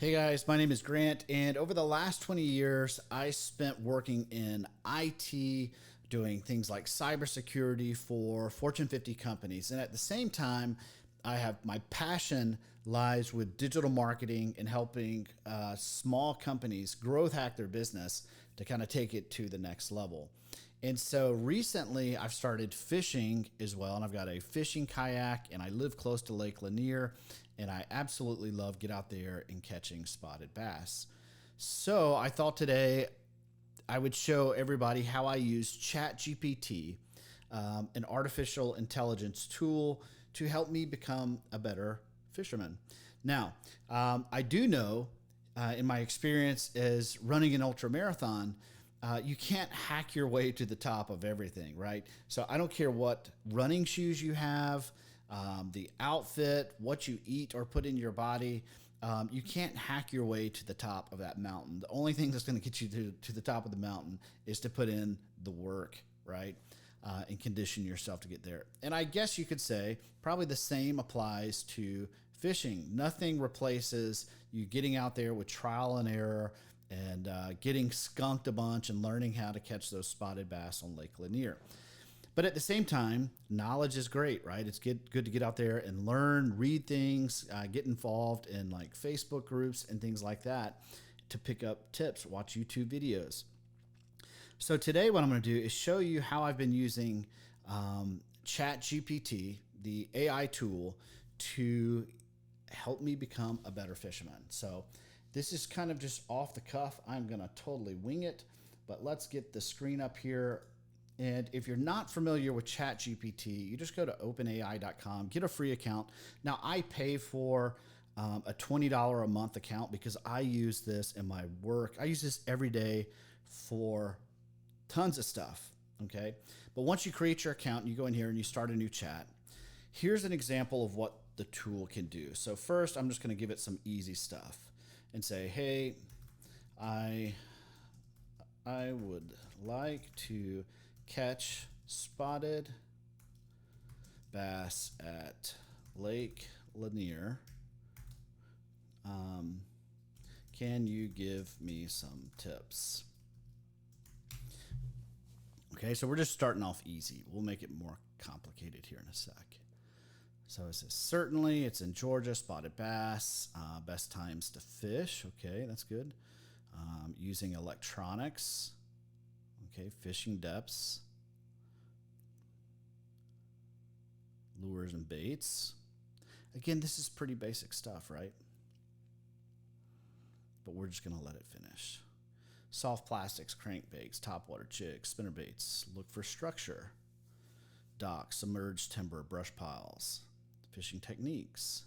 Hey guys, my name is Grant, and over the last 20 years, I spent working in IT, doing things like cybersecurity for Fortune 50 companies. And at the same time, I have my passion lies with digital marketing and helping small companies growth hack their business to kind of take it to the next level. And so recently I've started fishing as well, and I've got a fishing kayak, and I live close to Lake Lanier, and I absolutely love get out there and catching spotted bass. So I thought today I would show everybody how I use ChatGPT, an artificial intelligence tool, to help me become a better fisherman. Now, I do know in my experience as running an ultra marathon, you can't hack your way to the top of everything, right? So I don't care what running shoes you have, the outfit, what you eat or put in your body. You can't hack your way to the top of that mountain. The only thing that's going to get you to the top of the mountain is to put in the work, right? And condition yourself to get there. And I guess you could say probably the same applies to fishing. Nothing replaces you getting out there with trial and error and getting skunked a bunch and learning how to catch those spotted bass on Lake Lanier. But at the same time, knowledge is great, right? It's good to get out there and learn, read things, get involved in like Facebook groups and things like that to pick up tips, watch YouTube videos. So today what I'm going to do is show you how I've been using ChatGPT, the AI tool, to help me become a better fisherman. So this is kind of just off the cuff. I'm going to totally wing it, but let's get the screen up here. And if you're not familiar with ChatGPT, you just go to OpenAI.com, get a free account. Now I pay for a $20 a month account because I use this in my work. I use this every day for tons of stuff, okay? But once you create your account, you go in here and you start a new chat. Here's an example of what the tool can do. So first, I'm just gonna give it some easy stuff and say, hey, I would like to catch spotted bass at Lake Lanier. Can you give me some tips? Okay, so we're just starting off easy. We'll make it more complicated here in a sec. So it says, certainly, it's in Georgia, spotted bass, best times to fish. Okay, that's good. Using electronics. Okay, fishing depths. Lures and baits. Again, this is pretty basic stuff, right? But we're just going to let it finish. Soft plastics, crankbaits, topwater jigs, spinnerbaits. Look for structure. Docks, submerged timber, brush piles. Fishing techniques.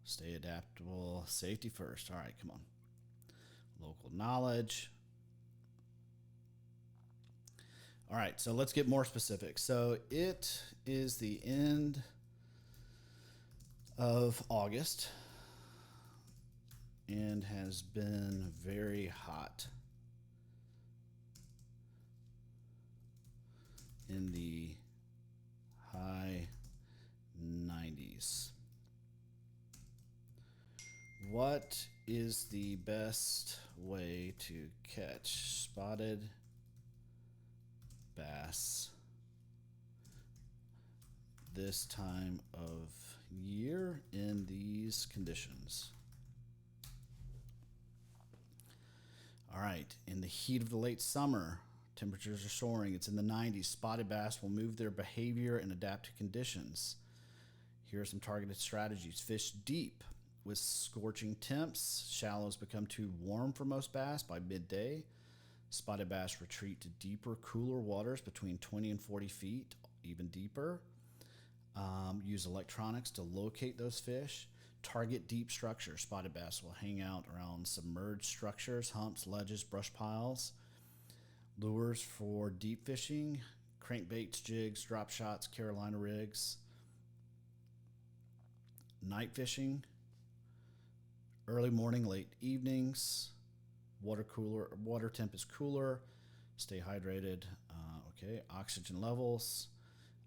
Stay adaptable. Safety first. All right, come on. Local knowledge. All right, so let's get more specific. So it is the end of August and has been very hot in the high 90s. What is the best way to catch spotted bass this time of year in these conditions? All right, in the heat of the late summer, temperatures are soaring. It's in the 90s. Spotted bass will move their behavior and adapt to conditions. Here are some targeted strategies. Fish deep with scorching temps. Shallows become too warm for most bass by midday. Spotted bass retreat to deeper, cooler waters between 20 and 40 feet, even deeper. Use electronics to locate those fish. Target deep structures. Spotted bass will hang out around submerged structures, humps, ledges, brush piles. Lures for deep fishing. Crankbaits, jigs, drop shots, Carolina rigs. Night fishing. Early morning, late evenings. Water temp is cooler. Stay hydrated. Okay, oxygen levels.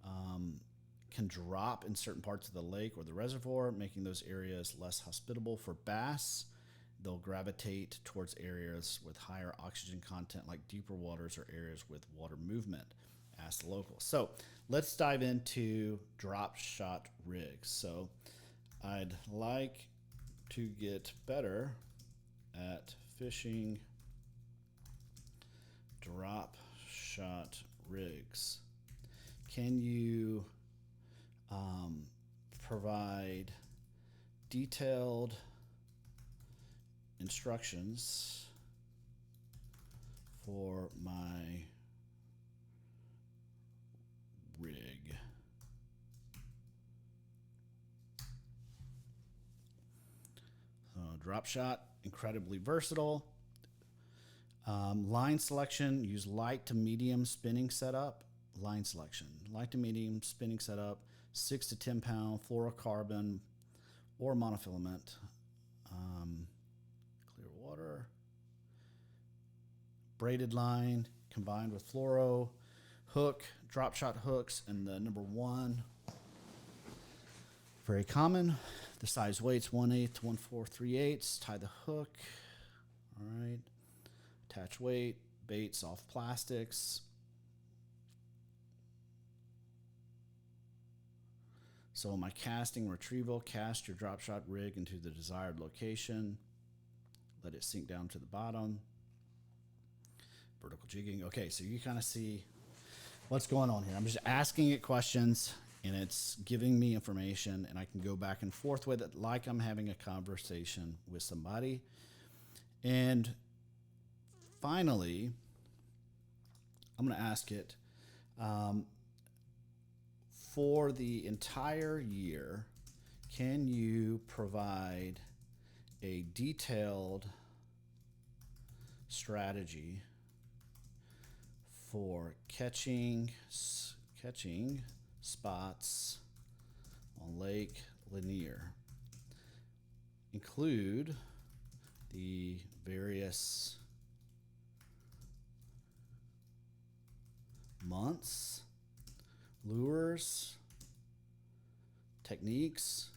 can drop in certain parts of the lake or the reservoir, making those areas less hospitable for bass. They'll gravitate towards areas with higher oxygen content, like deeper waters or areas with water movement, ask the locals. So let's dive into drop shot rigs. So I'd like to get better at fishing drop shot rigs. Can you provide detailed instructions for my rig? Drop shot, incredibly versatile. Line selection, use light to medium spinning setup. Line selection, light to medium spinning setup, 6 to 10 pound fluorocarbon or monofilament. Clear water. Braided line combined with fluoro. Hook, drop shot hooks, and the number 1. Very common. The size weights 1/8 to 1/4 3/8. Tie the hook. All right. Attach weight, bait, soft plastics. So my casting retrieval, cast your drop shot rig into the desired location. Let it sink down to the bottom. Vertical jigging. Okay, so you kind of see what's going on here. I'm just asking it questions and it's giving me information, and I can go back and forth with it like I'm having a conversation with somebody. And finally, I'm going to ask it, for the entire year, can you provide a detailed strategy for catching spots on Lake Lanier? Include the various months, lures, techniques,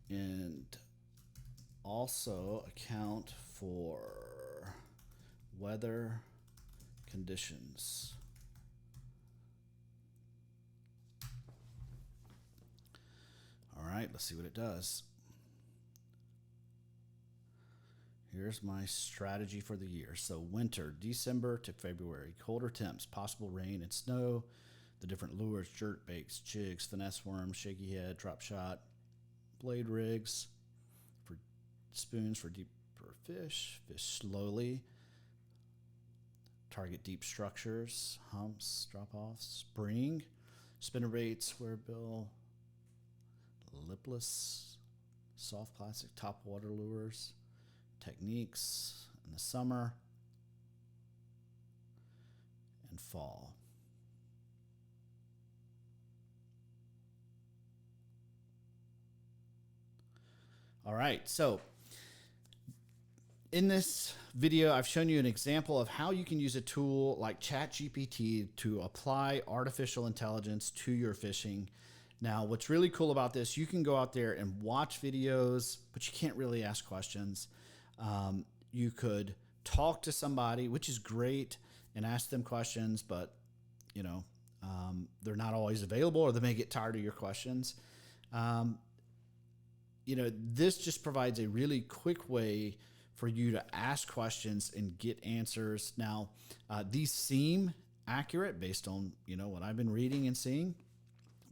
and also account for weather conditions. All right, let's see what it does. Here's my strategy for the year. So winter, December to February, colder temps, possible rain and snow, the different lures, jerk baits, jigs, finesse worms, shaky head, drop shot, blade rigs, for spoons for deeper fish, fish slowly, target deep structures, humps, drop-offs, spring, spinnerbait, square bill, lipless, soft plastic, top water lures, techniques in the summer and fall. All right, so in this video, I've shown you an example of how you can use a tool like ChatGPT to apply artificial intelligence to your fishing. Now, what's really cool about this, you can go out there and watch videos, but you can't really ask questions. You could talk to somebody, which is great, and ask them questions, but they're not always available, or they may get tired of your questions. This just provides a really quick way for you to ask questions and get answers. Now, these seem accurate based on, what I've been reading and seeing,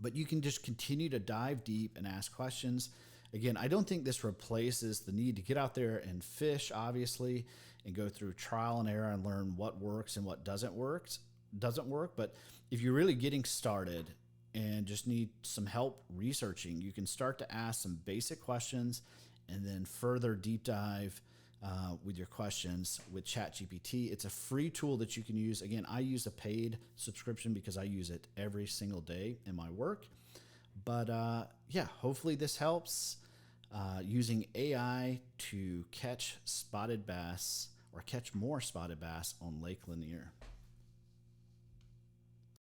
but you can just continue to dive deep and ask questions. Again, I don't think this replaces the need to get out there and fish, obviously, and go through trial and error and learn what works and what doesn't work. But if you're really getting started and just need some help researching, you can start to ask some basic questions and then further deep dive with your questions with ChatGPT. It's a free tool that you can use. Again, I use a paid subscription because I use it every single day in my work. But hopefully this helps. using AI to catch spotted bass or catch more spotted bass on Lake Lanier.